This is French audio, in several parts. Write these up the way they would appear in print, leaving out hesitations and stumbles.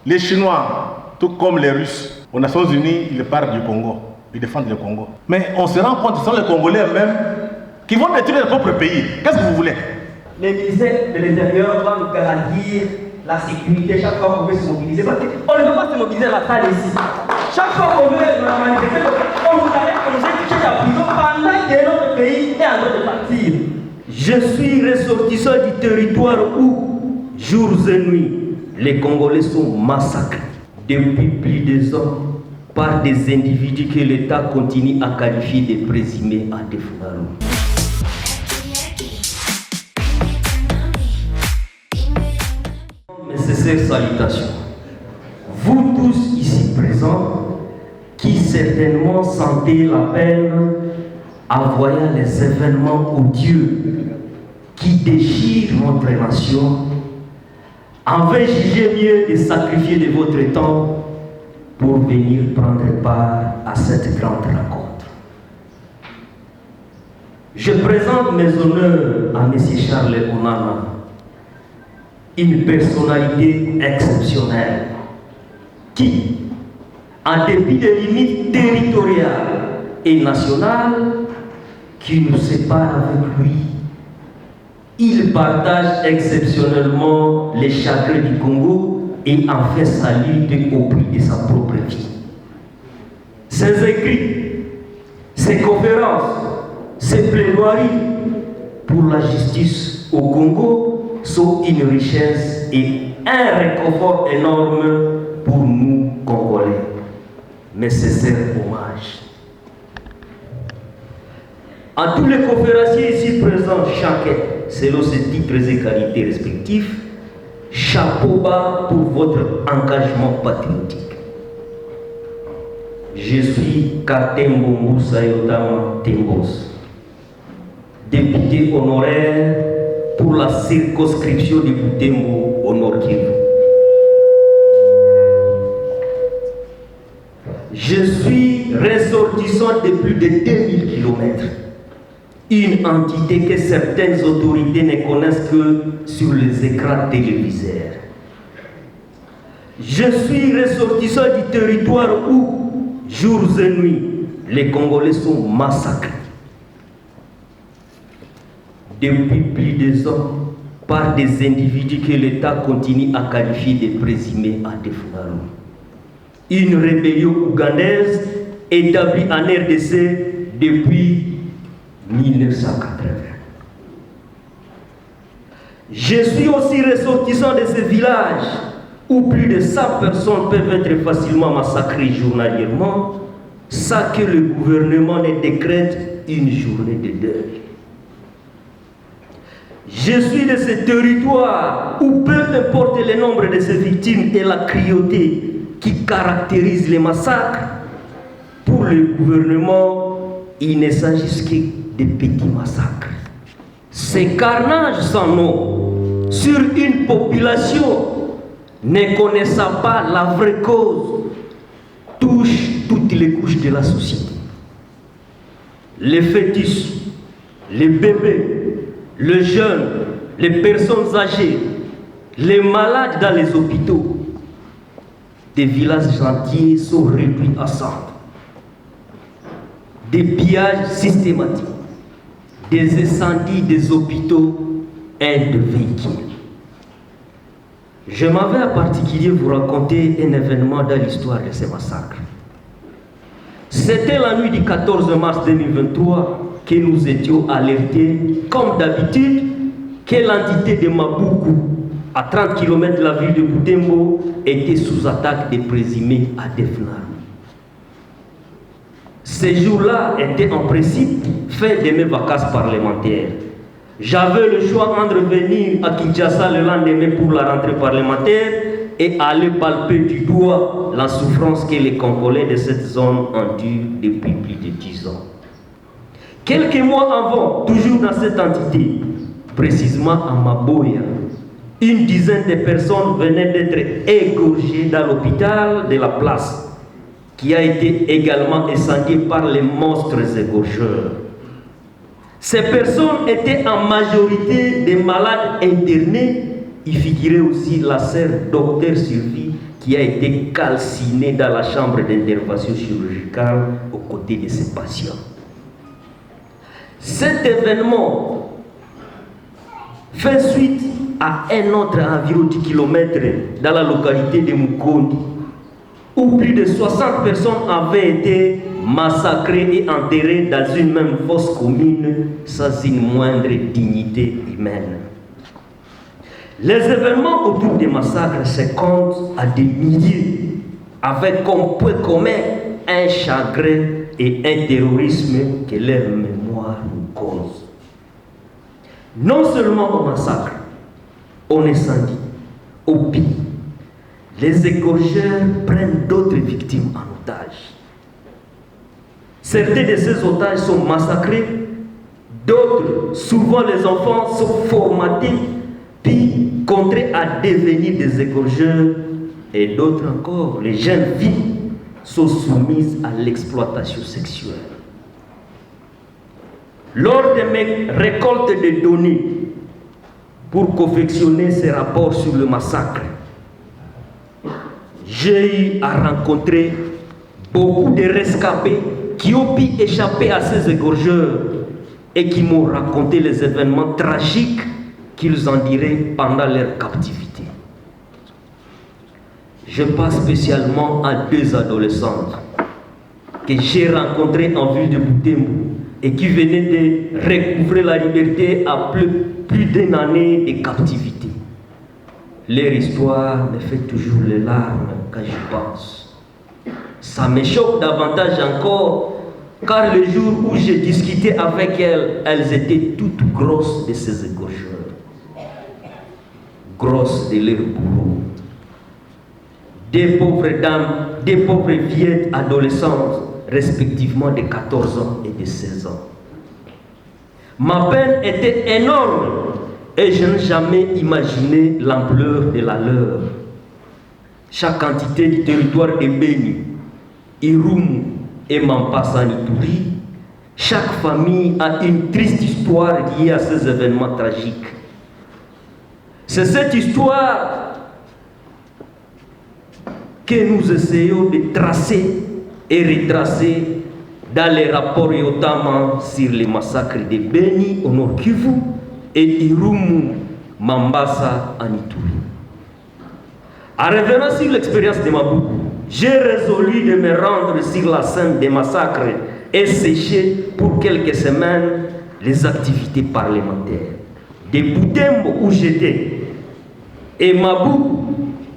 Les Chinois, tout comme les Russes, aux Nations Unies, ils partent du Congo. Ils défendent le Congo. Mais on se rend compte que ce sont les Congolais eux-mêmes qui vont détruire leur propre pays. Qu'est-ce que vous voulez? Les ministères de l'Intérieur doivent nous garantir la sécurité chaque fois qu'on veut se mobiliser. Parce qu'on ne peut pas se mobiliser à la salle ici. Chaque fois qu'on veut manifester, on nous arrête, on nous est touché la prison pendant que notre pays est en train de partir. Je suis ressortissant du territoire où, jours et nuits, les Congolais sont massacrés depuis plus de 2 ans par des individus que l'État continue à qualifier de présumés à Defnaru. Nécessaire salutation. Vous tous ici présents, qui certainement sentez la peine en voyant les événements odieux qui déchirent notre nation, avez jugé mieux de sacrifier de votre temps pour venir prendre part à cette grande rencontre. Je présente mes honneurs à M. Charles Onana, une personnalité exceptionnelle qui, en dépit des limites territoriales et nationales qui nous séparent avec lui, il partage exceptionnellement les chagrins du Congo et en fait sa lutte au prix de sa propre vie. Ses écrits, ses conférences, ses plaidoiries pour la justice au Congo sont une richesse et un réconfort énorme pour nous Congolais. Mais c'est un hommage. À tous les conférenciers ici présents, chacun, selon ses titres et qualités respectifs, chapeau bas pour votre engagement patriotique. Je suis Katembo Moussa Yotama Tembos, député honoraire pour la circonscription de Butembo au Nord Kivu. Je suis ressortissant de plus de 2000 km. Une entité que certaines autorités ne connaissent que sur les écrans téléviseurs. Je suis ressortissant du territoire où, jours et nuits, les Congolais sont massacrés. Depuis plus de 2 ans, par des individus que l'État continue à qualifier de présumés à Defnaru. Une rébellion ougandaise établie en RDC depuis 1980. Je suis aussi ressortissant de ce village où plus de 100 personnes peuvent être facilement massacrées journalièrement sans que le gouvernement ne décrète une journée de deuil. Je suis de ce territoire où peu importe le nombre de ces victimes et la cruauté qui caractérise les massacres, pour le gouvernement, il ne s'agit que de petits massacres. Ces carnages sans nom sur une population ne connaissant pas la vraie cause touchent toutes les couches de la société. Les fœtus, les bébés, les jeunes, les personnes âgées, les malades dans les hôpitaux. Des villages entiers sont réduits à cendres. Des pillages systématiques, des incendies des hôpitaux et de véhicules. Je m'avais en particulier vous raconter un événement dans l'histoire de ces massacres. C'était la nuit du 14 mars 2023 que nous étions alertés, comme d'habitude, que l'entité de Mabuku, à 30 km de la ville de Butembo, était sous attaque des présumés à Defnaru. Ces jours-là étaient en principe fin de mes vacances parlementaires. J'avais le choix entre venir à Kinshasa le lendemain pour la rentrée parlementaire et aller palper du doigt la souffrance que les Congolais de cette zone endurent depuis plus de 10 ans. Quelques mois avant, toujours dans cette entité, précisément à Maboya, une dizaine de personnes venaient d'être égorgées dans l'hôpital de la place, qui a été également incendié par les monstres égorgeurs. Ces personnes étaient en majorité des malades internés. Il figurait aussi la sœur docteur Sylvie qui a été calciné dans la chambre d'intervention chirurgicale aux côtés de ses patients. Cet événement fait suite à un autre à environ 10 km dans la localité de Mukondi, où plus de 60 personnes avaient été massacrées et enterrées dans une même fosse commune sans une moindre dignité humaine. Les événements autour des massacres se comptent à des milliers, avec comme point commun un chagrin et un terrorisme que leur mémoire nous cause. Non seulement au massacre, au incendie, au pire, les égorgeurs prennent d'autres victimes en otage. Certains de ces otages sont massacrés, d'autres, souvent les enfants, sont formatés puis contraints à devenir des égorgeurs, et d'autres encore, les jeunes filles, sont soumises à l'exploitation sexuelle. Lors de mes récoltes de données pour confectionner ces rapports sur le massacre, j'ai eu à rencontrer beaucoup de rescapés qui ont pu échapper à ces égorgeurs et qui m'ont raconté les événements tragiques qu'ils enduraient pendant leur captivité. Je pense spécialement à 2 adolescentes que j'ai rencontrées en ville de Butembo et qui venaient de recouvrer la liberté après plus d'1 année de captivité. Leur histoire me fait toujours les larmes quand j'y pense. Ça me choque davantage encore, car le jour où j'ai discuté avec elles, elles étaient toutes grosses de ces égorgeurs, grosses de leur bourreau. Des pauvres dames, des pauvres vieilles adolescentes, respectivement de 14 ans et de 16 ans. Ma peine était énorme et je n'ai jamais imaginé l'ampleur de la leur. Chaque entité du territoire de Beni, Irumu et Mambasa-Ituri, chaque famille a une triste histoire liée à ces événements tragiques. C'est cette histoire que nous essayons de tracer et retracer dans les rapports notamment sur les massacres de Beni au Nord Kivu et Irumu, Mambasa en Ituri. En revenant sur l'expérience de Mabuku, j'ai résolu de me rendre sur la scène des massacres et sécher pour quelques semaines les activités parlementaires. De Butembo où j'étais et Mabuku,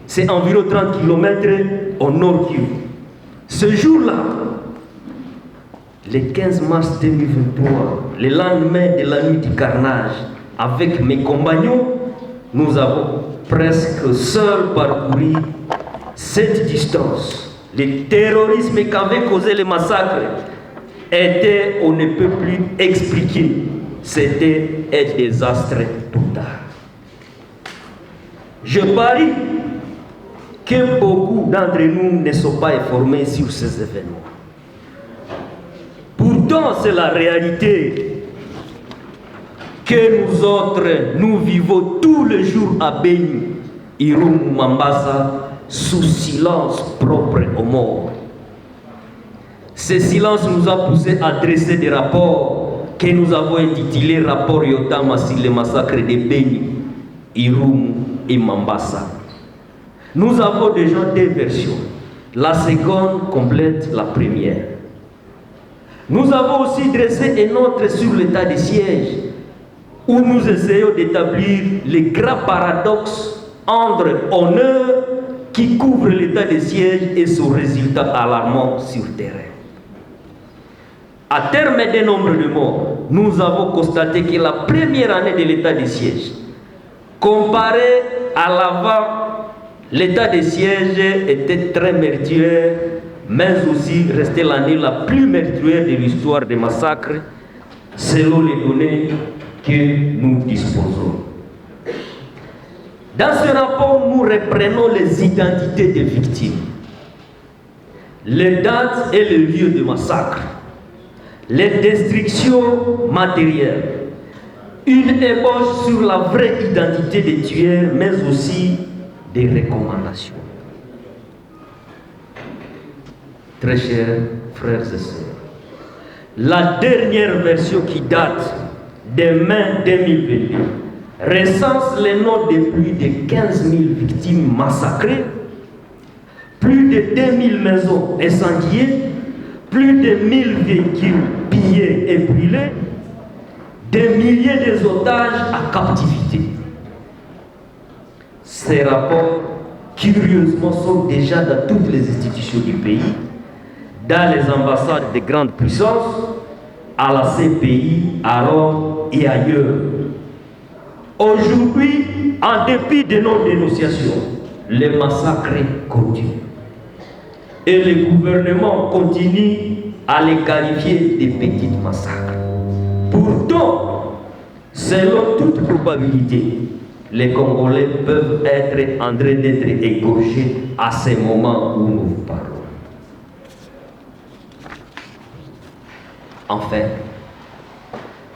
c'est environ 30 km au Nord Kivu. Ce jour-là, le 15 mars 2023, le lendemain de la nuit du carnage, avec mes compagnons, nous avons presque seuls parcouru cette distance. Le terrorisme qu'avait causé le massacre était, on ne peut plus expliquer. C'était un désastre total. Je parie que beaucoup d'entre nous ne sont pas informés sur ces événements. Pourtant, c'est la réalité que nous autres, nous vivons tous les jours à Beni, Irumu, Mambasa, sous silence propre aux morts. Ce silence nous a poussé à dresser des rapports que nous avons intitulés Rapport Yotama sur les massacres de Beni, Irumu et Mambasa. Nous avons déjà 2 versions. La seconde complète la première. Nous avons aussi dressé un autre sur l'état de siège, où nous essayons d'établir les grands paradoxes entre honneur qui couvre l'état de siège et son résultat alarmant sur terrain. À terme d'un nombre de morts, nous avons constaté que la première année de l'état de siège, comparé à l'avant, l'état de siège était très meurtrier, mais aussi restait l'année la plus meurtrière de l'histoire des massacres, selon les données que nous disposons. Dans ce rapport, nous reprenons les identités des victimes, les dates et les lieux de massacre, les destructions matérielles, une ébauche sur la vraie identité des tueurs, mais aussi des recommandations. Très chers frères et sœurs, la dernière version qui date de mai 2022 recense les noms de plus de 15 000 victimes massacrées, plus de 2000 maisons incendiées, plus de 1000 véhicules pillés et brûlés, des milliers d'otages à captivité. Ces rapports, curieusement, sont déjà dans toutes les institutions du pays, dans les ambassades des grandes puissances, à la CPI, à Rome et ailleurs. Aujourd'hui, en dépit de nos dénonciations, les massacres continuent. Et le gouvernement continue à les qualifier de petits massacres. Pourtant, selon toute probabilité, les Congolais peuvent être en train d'être égorgés à ce moment où nous vous parlons. Enfin,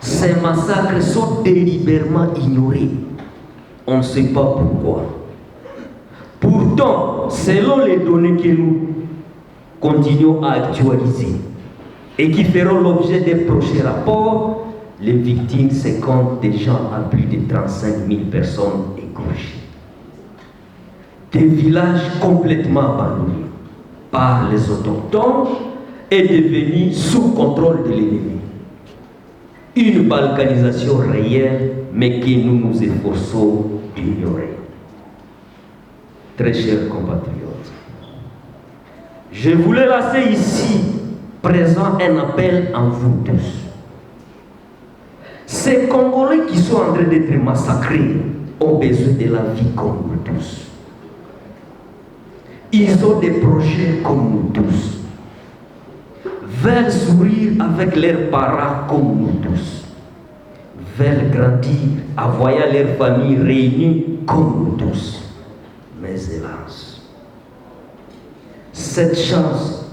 ces massacres sont délibérément ignorés. On ne sait pas pourquoi. Pourtant, selon les données que nous continuons à actualiser et qui feront l'objet des prochains rapports, les victimes se comptent déjà à plus de 35 000 personnes égorgées. Des villages complètement abandonnés par les autochtones et devenus sous contrôle de l'ennemi. Une balkanisation réelle, mais que nous nous efforçons d'ignorer. Très chers compatriotes, je voulais lancer ici, présent, un appel à vous tous. Ces Congolais qui sont en train d'être massacrés ont besoin de la vie comme nous tous. Ils ont des projets comme nous tous. Veulent sourire avec leurs parents comme nous tous. Veulent grandir en voyant leurs familles réunies comme nous tous. Mais hélas, cette chance,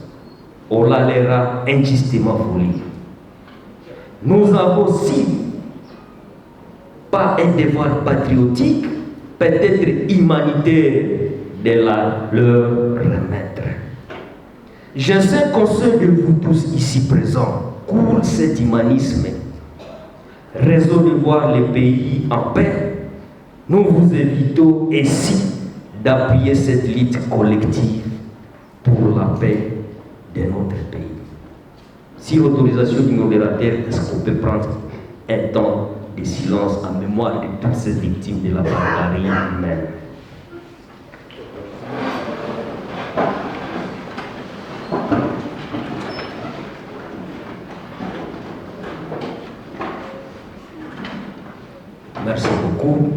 on la leur a injustement volée. Nous avons aussi pas un devoir patriotique, peut-être humanitaire, de la leur remettre. Je sais qu'au sein de vous tous ici présents coule cet humanisme. Raison de voir les pays en paix, nous vous invitons ici d'appuyer cette lutte collective pour la paix de notre pays. Si autorisation du modérateur, est-ce qu'on peut prendre un temps de silence en mémoire de toutes ces victimes de la barbarie humaine? Merci beaucoup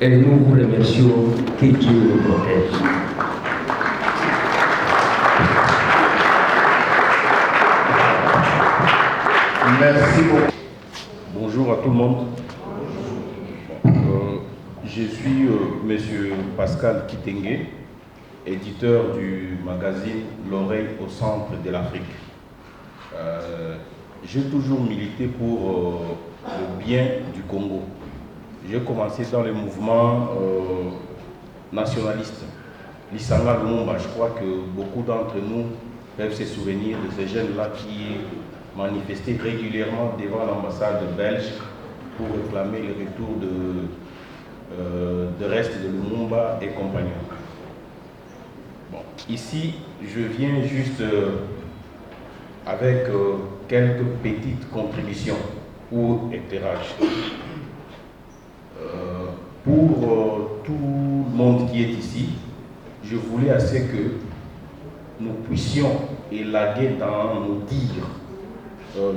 et nous vous remercions. Que Dieu nous protège. Merci beaucoup. Bonjour à tout le monde. Je suis Monsieur Pascal Kitenge, éditeur du magazine L'Oreille au centre de l'Afrique. J'ai toujours milité pour le bien du Congo. J'ai commencé dans les mouvements nationalistes. Lisanga Lumumba, je crois que beaucoup d'entre nous peuvent se souvenir de ces jeunes-là qui manifestaient régulièrement devant l'ambassade belge pour réclamer le retour de reste de Lumumba et compagnons. Bon, ici, je viens juste avec quelques petites contributions ou éclairages. Pour tout le monde qui est ici, je voulais assez que nous puissions élaguer dans nos dires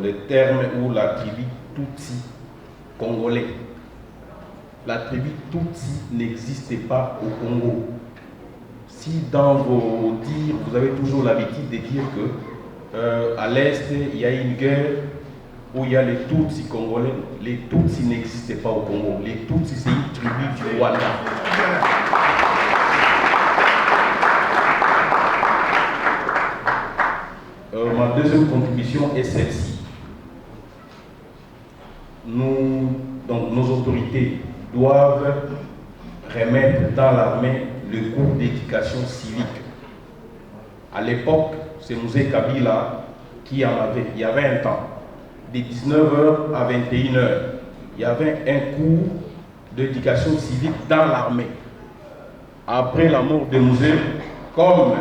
le terme ou la tribu Tutsi congolais. La tribu Tutsi n'existait pas au Congo. Si dans vos dires, vous avez toujours l'habitude de dire que à l'Est, il y a une guerre où il y a les Tutsis congolais. Les Tutsis n'existaient pas au Congo. Les Tutsis, c'est une tribu du Rwanda. Ma deuxième contribution est celle-ci. Nos autorités doivent remettre dans l'armée le cours d'éducation civique À l'époque, c'est Mzee Kabila qui en avait. Il y avait un temps, de 19h à 21h. Il y avait un cours d'éducation civique dans l'armée. Après la mort de Mzee, comme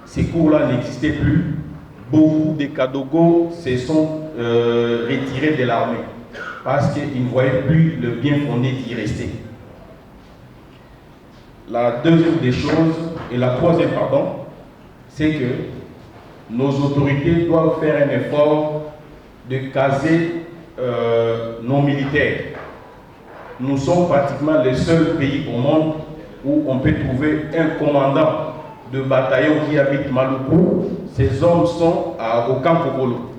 ces cours-là n'existaient plus, beaucoup de Kadogo se sont retirés de l'armée parce qu'ils ne voyaient plus le bien fondé d'y rester. La deuxième des choses, et la troisième, pardon, c'est que nos autorités doivent faire un effort de caser nos militaires. Nous sommes pratiquement les seuls pays au monde où on peut trouver un commandant de bataillon qui habite Maluku. Ces hommes sont au camp Kokolo.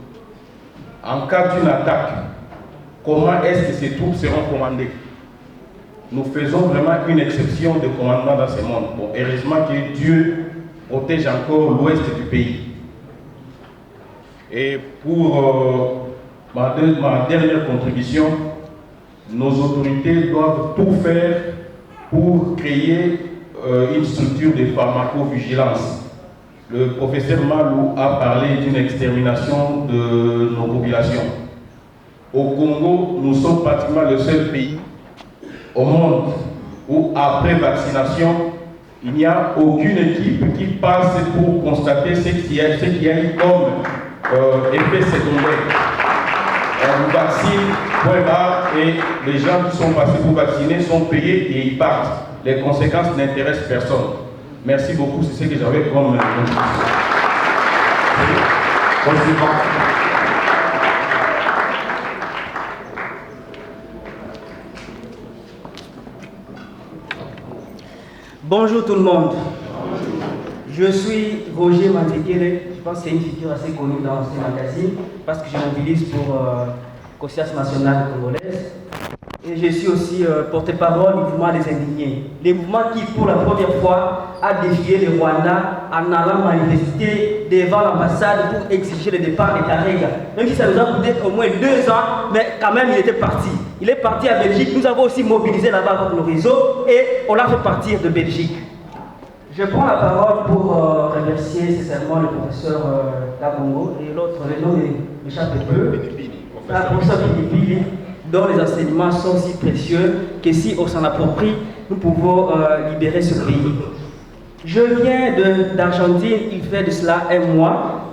En cas d'une attaque, comment est-ce que ces troupes seront commandées? Nous faisons vraiment une exception de commandement dans ce monde. Bon, heureusement que Dieu protège encore l'ouest du pays. Et pour ma dernière contribution, nos autorités doivent tout faire pour créer une structure de pharmacovigilance. Le professeur Malou a parlé d'une extermination de nos populations. Au Congo, nous sommes pratiquement le seul pays au monde où, après vaccination, il n'y a aucune équipe qui passe pour constater ce qu'il y a eu comme effet secondaire. On vous vaccine, point barre, et les gens qui sont passés pour vacciner sont payés et ils partent. Les conséquences n'intéressent personne. Merci beaucoup, c'est ce que j'avais comme Bonjour tout le monde. Je suis Roger Mantekele. Je pense que c'est une figure assez connue dans ce magazine parce que je mobilise pour Conscience nationale congolaise. Et je suis aussi porte-parole du mouvement des indignés. Les mouvements qui, pour la première fois, a défié le Rwanda en allant manifester devant l'ambassade pour exiger le départ des Karega. Même si ça nous a coûté au moins 2 ans, mais quand même il était parti. Il est parti à Belgique. Nous avons aussi mobilisé là-bas pour le réseau et on l'a fait partir de Belgique. Je prends la parole pour remercier sincèrement le professeur Kabongo et l'autre, le nom m'échappe un peu, le professeur Pilipili, dont les enseignements sont si précieux que si on s'en approprie, nous pouvons libérer ce pays. Je viens d'Argentine, il fait de cela 1 mois,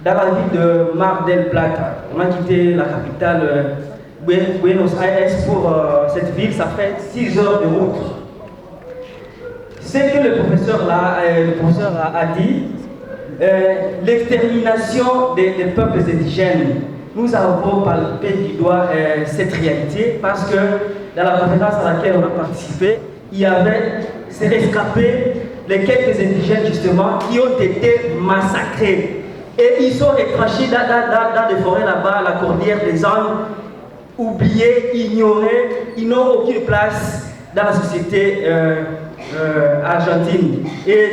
dans la ville de Mar del Plata. On a quitté la capitale Buenos Aires pour cette ville, ça fait 6 heures de route. Ce que le professeur a dit, l'extermination des peuples indigènes. Nous avons palpé du doigt cette réalité parce que dans la conférence à laquelle on a participé, il y avait ces rescapés, les quelques indigènes justement, qui ont été massacrés. Et ils sont retranchés dans des forêts là-bas, la cordillère des Andes, oubliés, ignorés, ils n'ont aucune place dans la société argentine. Et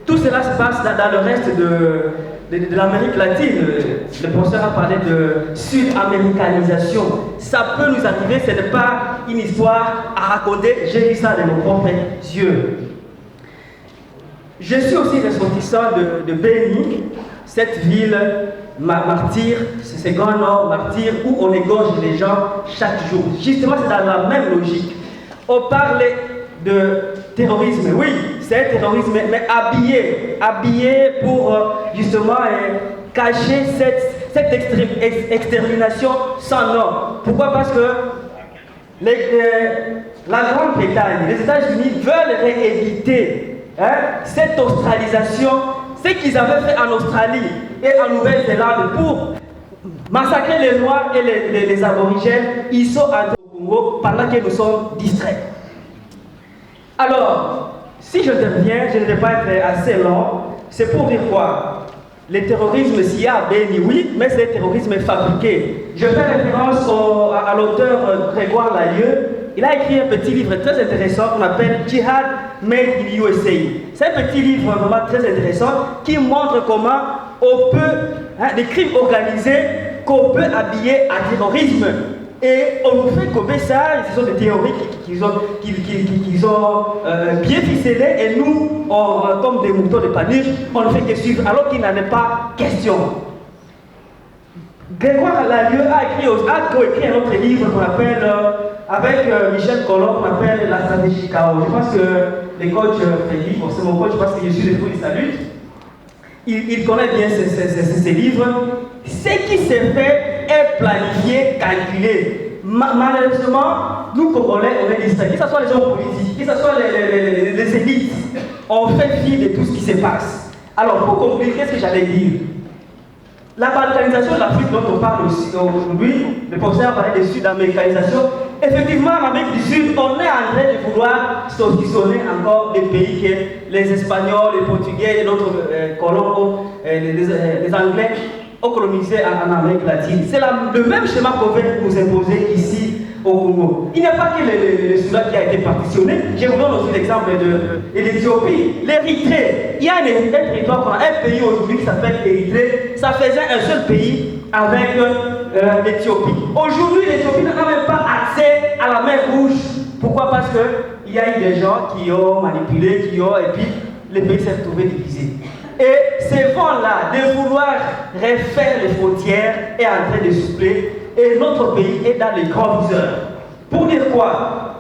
tout cela se passe dans le reste de l'Amérique latine. Le professeur a parlé de sud-américanisation. Ça peut nous arriver, ce n'est pas une histoire à raconter, j'ai vu ça de mes propres yeux. Je suis aussi ressortissant de Beni, cette ville martyre, c'est Grand Nord martyr, où on égorge les gens chaque jour. Justement, c'est dans la même logique. On parle de terrorisme, oui, c'est un terrorisme, mais habillé pour justement cacher cette extermination sans nom. Pourquoi? Parce que la Grande-Bretagne, les États-Unis veulent rééditer cette australisation, ce qu'ils avaient fait en Australie et en Nouvelle-Zélande pour massacrer les Noirs et les aborigènes. Ils sont entrés au Congo pendant que nous sommes distraits. Alors, si j'interviens, je ne vais pas être assez long. C'est pour dire quoi? Le terrorisme, s'il y a béni, oui, mais c'est le terrorisme fabriqué. Je fais référence à l'auteur Grégoire Lalieu. Il a écrit un petit livre très intéressant qu'on appelle Jihad Made in USA. C'est un petit livre vraiment très intéressant qui montre comment on peut, des crimes organisés, qu'on peut habiller à terrorisme. Et on nous fait gober ça, ce sont des théories qu'ils ont bien ficelées, et nous, comme des moutons de panique, on ne fait que suivre, alors qu'il n'en est pas question. Grégoire Lalieu a écrit un autre livre qu'on appelle, avec Michel Collomb, qu'on appelle La stratégie chaos. Je pense que les coachs Félix, c'est mon coach, je pense que je suis de tous les saluts. Il connaît bien ces livres. Ce qui s'est fait est planifié, calculé. Malheureusement, nous Congolais, on est distraits. Que ce soit les hommes politiques, que ce soit les élites, on fait fi de tout ce qui se passe. Alors, pour conclure, qu'est-ce que j'allais dire? La balkanisation de l'Afrique dont on parle aujourd'hui, le professeur parlait de sud-américanisation. Effectivement, en Amérique du Sud, on est en train de vouloir saucissonner encore des pays que les Espagnols, les Portugais et d'autres colons, les Anglais ont colonisé en Amérique latine. C'est le même schéma qu'on veut nous imposer ici au Congo. Il n'y a pas que le Soudan qui a été partitionné. Je vous donne aussi l'exemple de l'Éthiopie, l'Érythrée. Il y a un territoire, un pays aujourd'hui qui s'appelle l'Érythrée. Ça faisait un seul pays avec l'Éthiopie. Aujourd'hui, l'Éthiopie n'a même pas accès à la mer Rouge. Pourquoi? Parce qu'il y a eu des gens qui ont manipulé, et puis le pays s'est retrouvé divisé. Et ces vents-là, de vouloir refaire les frontières, est en train de souffler. Et notre pays est dans les grandes heures. Pour dire quoi?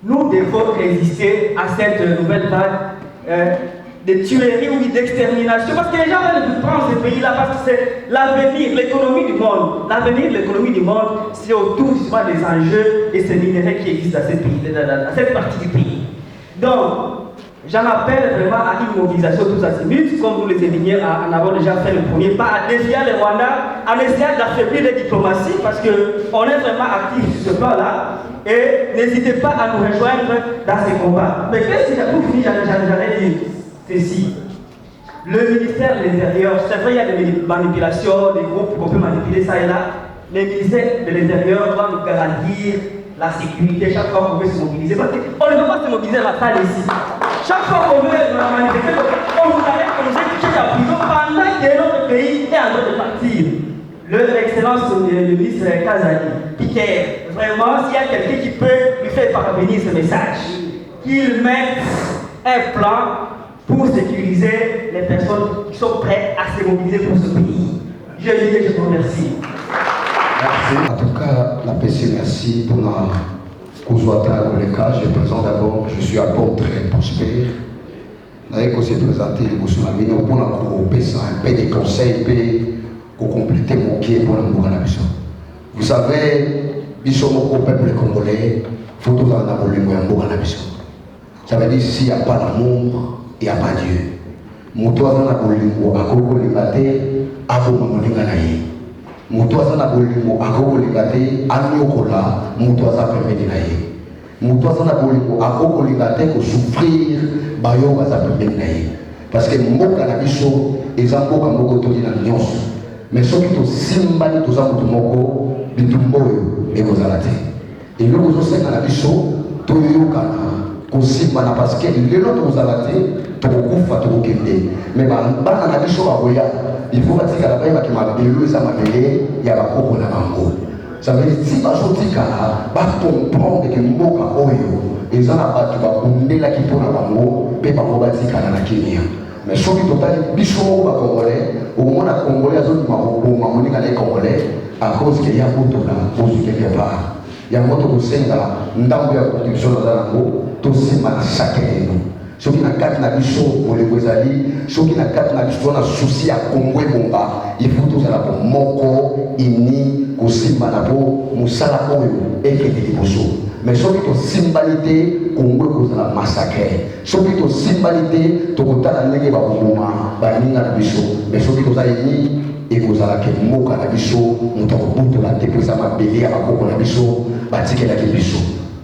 Nous devons résister à cette nouvelle vague de tuerie ou d'extermination. Parce que les gens veulent prendre ces pays-là parce que c'est l'avenir, l'économie du monde. L'avenir de l'économie du monde, c'est autour justement des enjeux et ces minéraux qui existent dans cette partie du pays. Donc, j'en appelle vraiment à une mobilisation tous azimuts, comme nous les indignes en avons déjà fait le premier pas, à défier le Rwanda, en essayant d'affaiblir les diplomaties, parce qu'on est vraiment actifs sur ce plan-là, et n'hésitez pas à nous rejoindre dans ces combats. Mais qu'est-ce que j'ai pour finir, j'allais dire ceci. Le ministère de l'Intérieur, c'est vrai, il y a des manipulations, des groupes qu'on peut manipuler ça et là. Le ministère de l'Intérieur doit nous garantir la sécurité chaque fois qu'on veut se mobiliser. Parce qu'on ne peut pas se mobiliser à la salle ici. Chaque fois qu'on veut manifester, on nous arrête, on nous a touché la prison pendant que notre pays est en train de partir. L'excellence du ministre Kazali, Piquet, vraiment, s'il y a quelqu'un qui peut lui faire parvenir ce message, qu'il mette un plan pour sécuriser les personnes qui sont prêtes à se mobiliser pour ce pays. Je vous remercie. Merci. En tout cas, la PC, merci pour la Kouzouata dans le cas. Je présente d'abord, je suis apôtre et prospère. D'ailleurs, quand c'est présenté, je pour la un peu de conseils pour compléter mon pied pour la Moukanabiso. Vous savez, Bisso, mon peuple congolais, il faut tout en avoir le Moukanabiso. Ça veut dire s'il n'y a pas l'amour, il n'y a pas Dieu. Moto azana bolingo akoko libate abo mamoninga na ye. Moto azana bolingo akoko libate anyokola moto aza pembeni na ye. Moto azana bolingo akoko libate ko souffrir bayo aza pembeni na ye. Parce que mboka na biso eza mboka moko todi na nyonso. Mais soki to simbali to za moto moko bitumboyo ekozala te. Et le ko senga na biso to yokana kosimana parce que lelo tozala te tokokufa tokokende mais bana na biso bakoya il faut batikala bayebaki mabelo eza mabele ya bakoko na bango. Ça veut dire si bazotikala bacomprendre ke mboka oyo eza na bato babundelaki mpo na bango mpe bango batikala na kimia. Mais soki totali biso moko bacongolais omona congolais azondima koboma moninga na congolais à cause ke ya botola ozwi quelque part yango tokosenga ndambo ya contribution naza nango tosimba na chacun de nous. Soki na kati na biso bolingo ezali soki na kati na biso na susi ya Kongo ebomba il faut tozala po moko ini kosimba na po mosala oyo ekende liboso. Mais soki tosimbali te Kongo ekozala massacre. Soki tosimbali te tokotala ndenge bakoboma baninga na biso. Mais soki tozali ini ekozalaki mboka na biso moto akobutola te mpo eza mabele ya bakoko na biso batikelaki biso.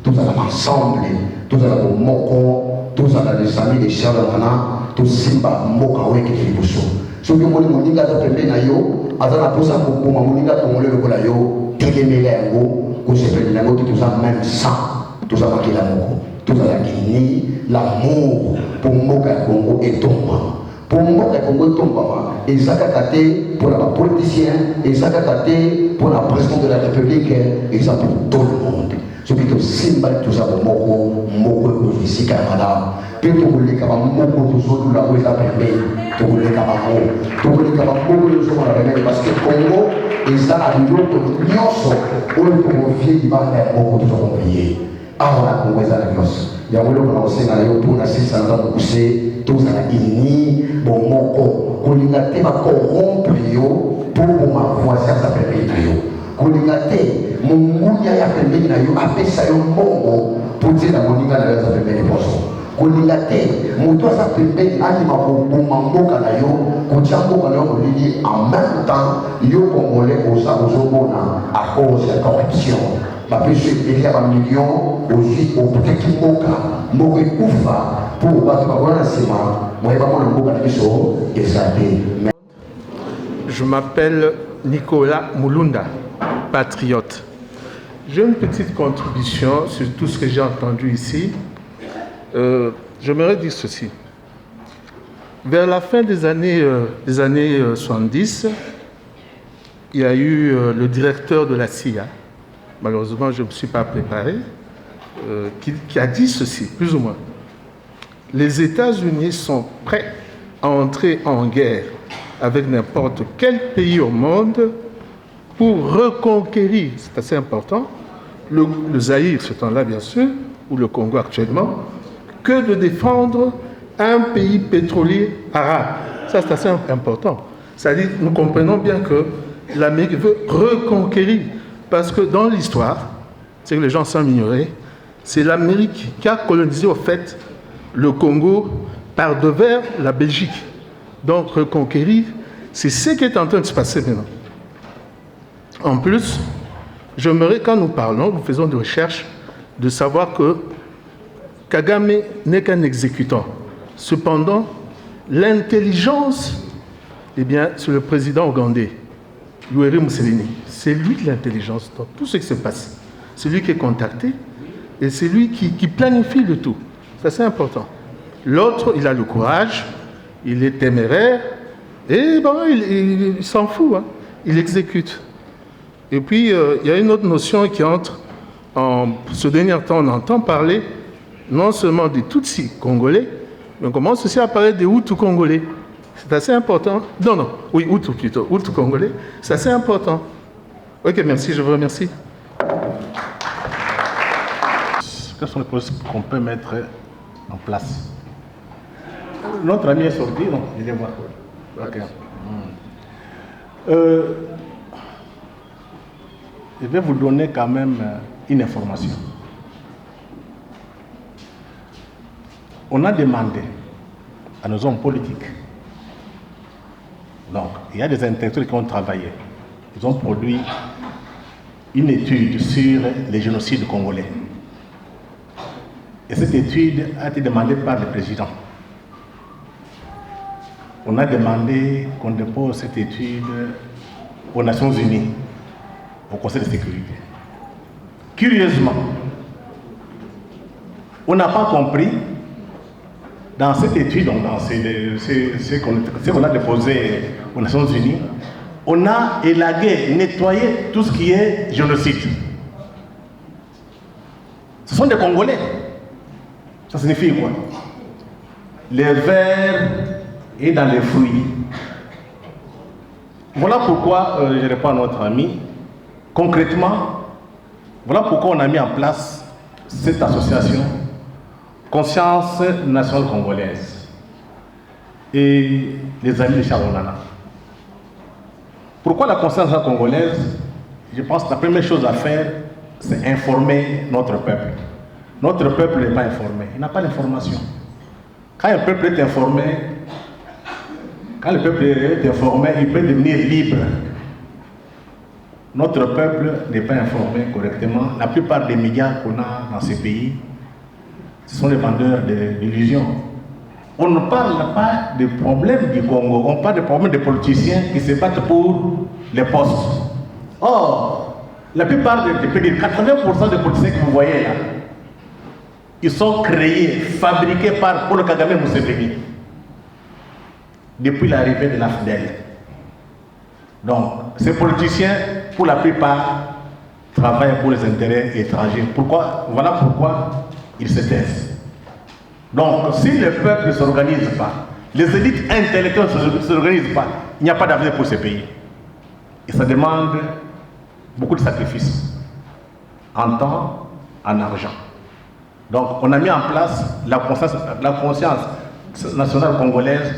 Tozala ensemble tozala bomoko tozala les amis de Charles Nana tosimba mboka oyo ekende liboso. Soki omoni moninga aza pembeni na yo aza na mposa koboma moninga tongole lokola yo telemela yango kosepeli yango te toza même sang toza makila moko tozalaki ni l'amour pour mboka ya Congo etomba Pour moi, les Congolais tombent, et ça a pour les politiciens, et ça a pour la présidente de la République, et ça pour tout le monde. Ce qui est symbole tout ça, moko ici, Canada. Puis tout le monde, moko tout ça, tout la rue, ça permet. Tout le monde, parce que Congo, et ça a du lot de l'Union, où le confier, il va faire beaucoup de confier. Ah, on a Congo, ça a l'Union. Il y a un peu de choses pour la 600 ans de pousser, tout ça a inni, bon, moko, on a été corrompre pour ma voix, ça permet. Kolingate, mungunya ya pembeni na yo apesa yo mbongo pour dire la moninga na yo za pembeni poso. Kolingate, mutu za pembeni ani maboma mboka na yo, kuchamboka na yo molili en même temps yo congolais osa ozobona à cause de la corruption. Ba peso elia ba million ozi oputeki mboka ekufa pour battre ba bona sima, moyeba mona mboka na biso ezate. Je m'appelle Nicolas Mulunda, patriote. J'ai une petite contribution sur tout ce que j'ai entendu ici. J'aimerais dire ceci. Vers la fin des années 70, il y a eu le directeur de la CIA, malheureusement je ne me suis pas préparé, qui a dit ceci, plus ou moins. Les États-Unis sont prêts à entrer en guerre avec n'importe quel pays au monde pour reconquérir, c'est assez important, le Zaïre, ce temps-là bien sûr, ou le Congo actuellement, que de défendre un pays pétrolier arabe. Ça c'est assez important. C'est-à-dire, nous comprenons bien que l'Amérique veut reconquérir, parce que dans l'histoire, c'est que les gens semblent ignorer, c'est l'Amérique qui a colonisé au fait le Congo par devers la Belgique. Donc reconquérir, c'est ce qui est en train de se passer maintenant. En plus, j'aimerais, quand nous parlons, nous faisons des recherches, de savoir que Kagame n'est qu'un exécutant. Cependant, l'intelligence, eh bien, c'est le président ougandais, Yoweri Museveni. C'est lui de l'intelligence dans tout ce qui se passe. C'est lui qui est contacté et c'est lui qui planifie le tout. Ça, c'est important. L'autre, il a le courage, il est téméraire et bon, il s'en fout, hein. Il exécute. Et puis, il y a une autre notion qui entre en ce dernier temps, on entend parler non seulement des Tutsis congolais, mais on commence aussi à parler des Hutus congolais. C'est assez important. Non, oui, Hutus plutôt, Hutus congolais. C'est assez important. Ok, merci, je vous remercie. Quelles sont les choses qu'on peut mettre en place? Notre ami est sorti, non? Il est voir. Ok. Je vais vous donner quand même une information. On a demandé à nos hommes politiques, donc il y a des intellectuels qui ont travaillé, ils ont produit une étude sur les génocides congolais. Et cette étude a été demandée par le président. On a demandé qu'on dépose cette étude aux Nations Unies, au Conseil de sécurité. Curieusement, on n'a pas compris, dans cette étude, dans ce qu'on a déposé aux Nations Unies, on a élagué, nettoyé tout ce qui est génocide. Ce sont des Congolais. Ça signifie quoi? Les vers et dans les fruits. Voilà pourquoi, je réponds à notre ami, concrètement, voilà pourquoi on a mis en place cette association Conscience nationale congolaise et les amis de Charles Onana. Pourquoi la conscience nationale congolaise? Je pense que la première chose à faire, c'est informer notre peuple. Notre peuple n'est pas informé, il n'a pas d'information. Quand un peuple est informé, quand le peuple est informé, il peut devenir libre. Notre peuple n'est pas informé correctement. La plupart des médias qu'on a dans ces pays, ce sont les vendeurs d'illusions. On ne parle pas des problèmes du Congo, on parle des problèmes des politiciens qui se battent pour les postes. Or, la plupart des pays, 80% des politiciens que vous voyez là, ils sont créés, fabriqués par Paul Kagame Museveni. depuis l'arrivée de l'AFDEL. Donc, ces politiciens, pour la plupart, travaillent pour les intérêts étrangers. Voilà pourquoi ils se taisent. Donc, si le peuple ne s'organise pas, les élites intellectuelles ne s'organisent pas, il n'y a pas d'avenir pour ce pays. Et ça demande beaucoup de sacrifices, en temps, en argent. Donc, on a mis en place la conscience nationale congolaise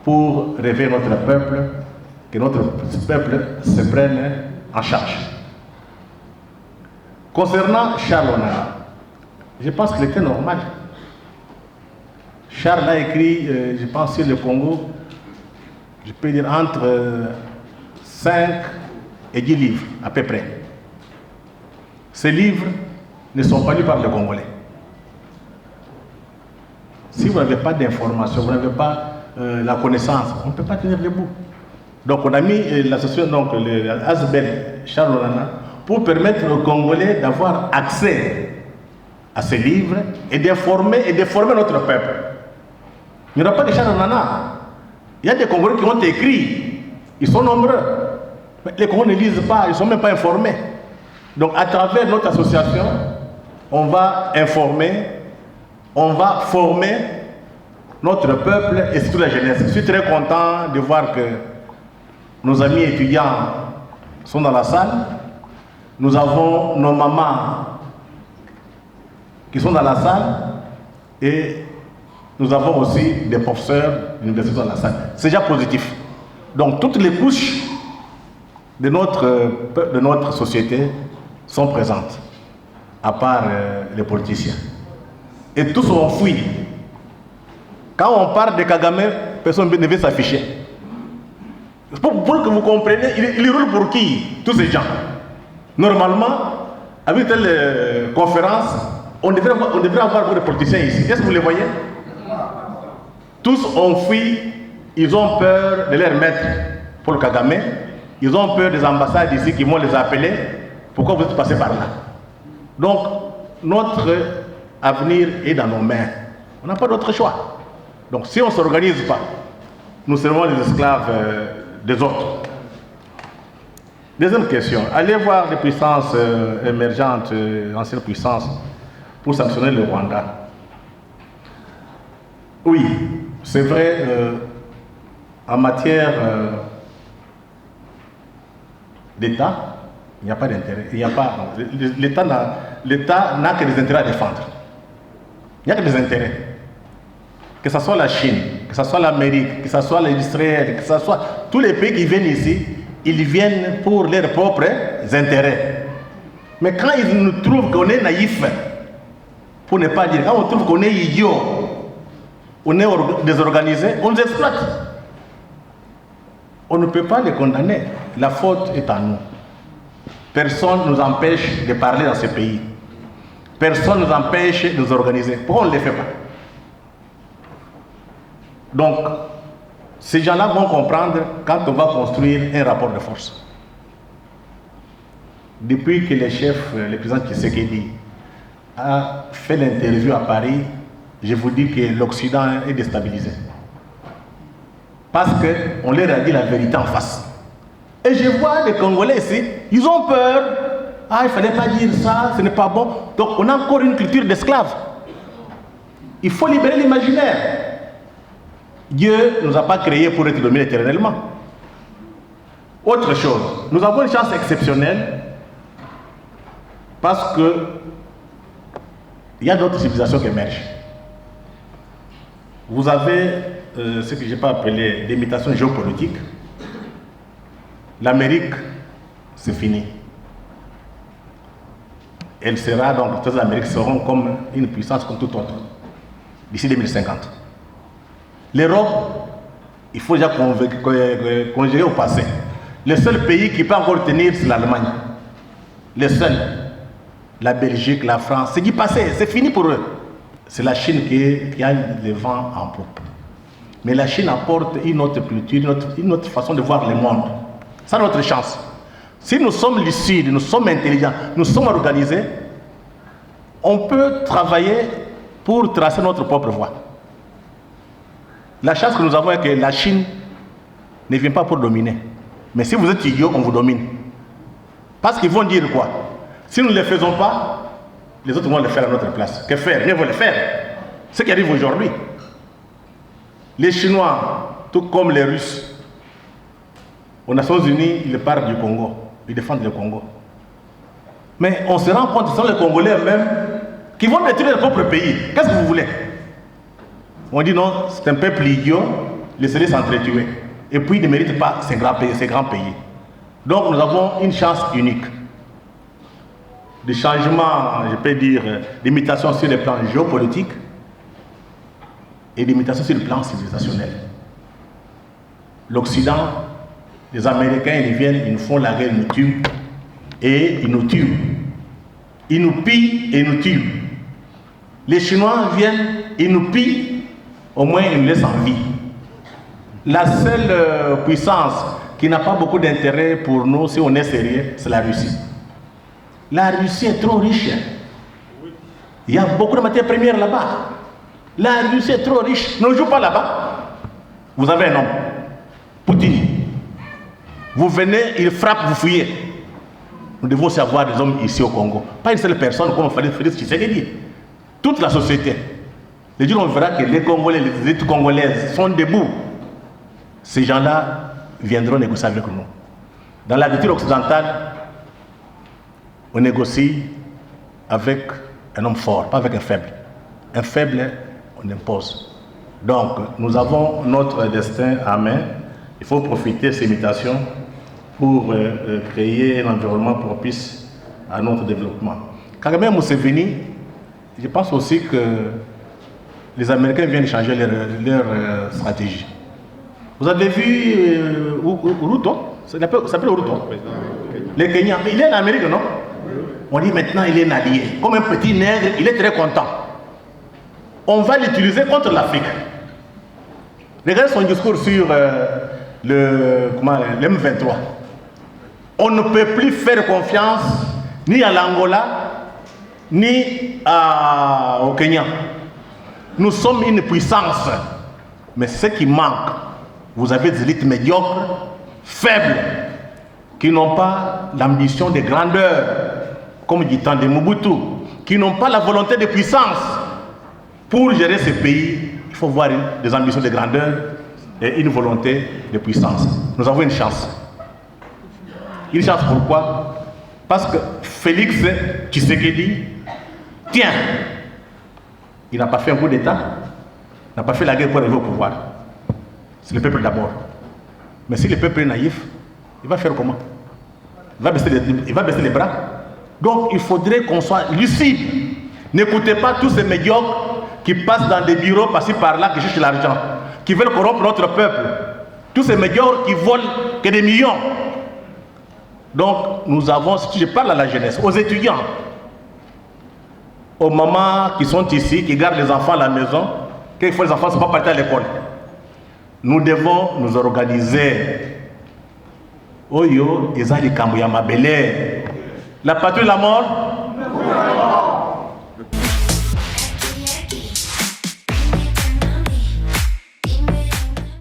pour réveiller notre peuple, que notre peuple se prenne en charge. Concernant Charles Onana, je pense qu'il était normal. Charles a écrit, je pense, sur le Congo, je peux dire entre 5 et 10 livres, à peu près. Ces livres ne sont pas lus par les Congolais. Si vous n'avez pas d'informations, vous n'avez pas la connaissance, on ne peut pas tenir debout. Donc on a mis l'association, donc l'ASBEL Charles Onana, pour permettre aux Congolais d'avoir accès à ces livres et d'informer notre peuple. Il n'y aura pas de Charles Onana. Il y a des Congolais qui ont écrit, ils sont nombreux. Mais les Congolais ne lisent pas, ils ne sont même pas informés. Donc à travers notre association, on va informer, on va former notre peuple et surtout la jeunesse. Je suis très content de voir que nos amis étudiants sont dans la salle. Nous avons nos mamans qui sont dans la salle et nous avons aussi des professeurs d'université dans la salle. C'est déjà positif. Donc toutes les couches de notre société sont présentes, à part les politiciens. Et tous ont fui. Quand on parle de Kagame, personne ne veut s'afficher. Pour que vous compreniez, il roule pour qui, tous ces gens? Normalement, avec telle conférence, on devrait avoir beaucoup de politiciens ici. Est-ce que vous les voyez? Tous ont fui, ils ont peur de leur maître, Paul Kagame. Ils ont peur des ambassades ici qui vont les appeler. Pourquoi vous êtes passé par là? Donc, notre avenir est dans nos mains. On n'a pas d'autre choix. Donc, si on ne s'organise pas, nous serons les esclaves des autres. Deuxième question. Allez voir les puissances émergentes, anciennes puissances, pour sanctionner le Rwanda. Oui, c'est vrai, en matière d'État, il n'y a pas d'intérêt. L'État n'a que des intérêts à défendre. Il n'y a que des intérêts. Que ce soit la Chine, que ce soit l'Amérique, que ce soit l'Israël, que ce soit tous les pays qui viennent ici, ils viennent pour leurs propres intérêts. Mais quand ils nous trouvent qu'on est naïf, pour ne pas dire, quand on trouve qu'on est idiot, on est désorganisé, on nous exploite. On ne peut pas les condamner. La faute est à nous. Personne ne nous empêche de parler dans ce pays. Personne ne nous empêche de nous organiser. Pourquoi on ne les fait pas? Donc, ces gens-là vont comprendre quand on va construire un rapport de force. Depuis que le président Tshisekedi a fait l'interview à Paris, je vous dis que l'Occident est déstabilisé. Parce qu'on leur a dit la vérité en face. Et je vois les Congolais ici, ils ont peur. Ah, il ne fallait pas dire ça, ce n'est pas bon. Donc on a encore une culture d'esclaves. Il faut libérer l'imaginaire. Dieu ne nous a pas créés pour être dominés éternellement. Autre chose, nous avons une chance exceptionnelle parce que il y a d'autres civilisations qui émergent. Vous avez ce que je peux appeler des mutations géopolitiques. L'Amérique, c'est fini. Elle sera donc, toutes les Amériques seront comme une puissance comme toute autre d'ici 2050. L'Europe, il faut déjà conjuguer au passé. Le seul pays qui peut encore tenir, c'est l'Allemagne. Le seul. La Belgique, la France, c'est du passé, c'est fini pour eux. C'est la Chine qui a le vent en poupe. Mais la Chine apporte une autre culture, une autre façon de voir le monde. C'est notre chance. Si nous sommes lucides, nous sommes intelligents, nous sommes organisés, on peut travailler pour tracer notre propre voie. La chance que nous avons est que la Chine ne vient pas pour dominer. Mais si vous êtes idiot, on vous domine. Parce qu'ils vont dire quoi? Si nous ne le faisons pas, les autres vont le faire à notre place. Que faire? Ils vont le faire. Ce qui arrive aujourd'hui. Les Chinois, tout comme les Russes, aux Nations Unies, ils partent du Congo. Ils défendent le Congo. Mais on se rend compte que ce sont les Congolais eux-mêmes qui vont détruire leur propre pays. Qu'est-ce que vous voulez? On dit non, c'est un peuple idiot, laissez-les s'entretuer. Et puis, ils ne méritent pas ces grands pays. Donc, nous avons une chance unique. Des changements, je peux dire, d'imitation sur le plan géopolitique et d'imitation sur le plan civilisationnel. L'Occident, les Américains, ils viennent, ils nous font la guerre, ils nous tuent et ils nous tuent. Ils nous pillent et ils nous tuent. Les Chinois viennent, ils nous pillent, au moins ils nous laissent en vie. La seule puissance qui n'a pas beaucoup d'intérêt pour nous, si on est sérieux, c'est la Russie. La Russie est trop riche. Il y a beaucoup de matières premières là-bas. La Russie est trop riche. Ne joue pas là-bas. Vous avez un homme, Poutine. Vous venez, il frappe, vous fuyez. Nous devons aussi avoir des hommes ici au Congo. Pas une seule personne comme Félix Tshisekedi. Toute la société. Le jour où on verra que les Congolais, les élites congolaises sont debout, ces gens-là viendront négocier avec nous. Dans la culture occidentale, on négocie avec un homme fort, pas avec un faible. Un faible, on impose. Donc, nous avons notre destin à main. Il faut profiter de ces mutations pour créer un environnement propice à notre développement. Kagame Museveni, je pense aussi que les Américains viennent changer leur stratégie. Vous avez vu Ruto? Ça s'appelle Ruto. Les Kenyans. Il est en Amérique, non? On dit maintenant il est un allié. Comme un petit nègre, il est très content. On va l'utiliser contre l'Afrique. Regardez son discours sur le M23. On ne peut plus faire confiance ni à l'Angola, ni au Kenya. Nous sommes une puissance. Mais ce qui manque, vous avez des élites médiocres, faibles, qui n'ont pas l'ambition de grandeur, comme dit tant de Mobutu, qui n'ont pas la volonté de puissance. Pour gérer ce pays, il faut voir des ambitions de grandeur et une volonté de puissance. Nous avons une chance. Une chance pourquoi? Parce que Félix Tshisekedi, tiens, il n'a pas fait un coup d'État, n'a pas fait la guerre pour arriver au pouvoir. C'est le peuple d'abord. Mais si le peuple est naïf, il va faire comment? Il va baisser les bras. Donc il faudrait qu'on soit lucide. N'écoutez pas tous ces médiocres qui passent dans des bureaux par-ci par-là, qui cherchent l'argent, qui veulent corrompre notre peuple. Tous ces médiocres qui volent que des millions. Donc nous avons, si je parle à la jeunesse, aux étudiants, aux mamans qui sont ici, qui gardent les enfants à la maison, quelquefois les enfants ne sont pas partis à l'école. Nous devons nous organiser. Oyo, Ezali Kambouyama Belé. La patrie de la mort.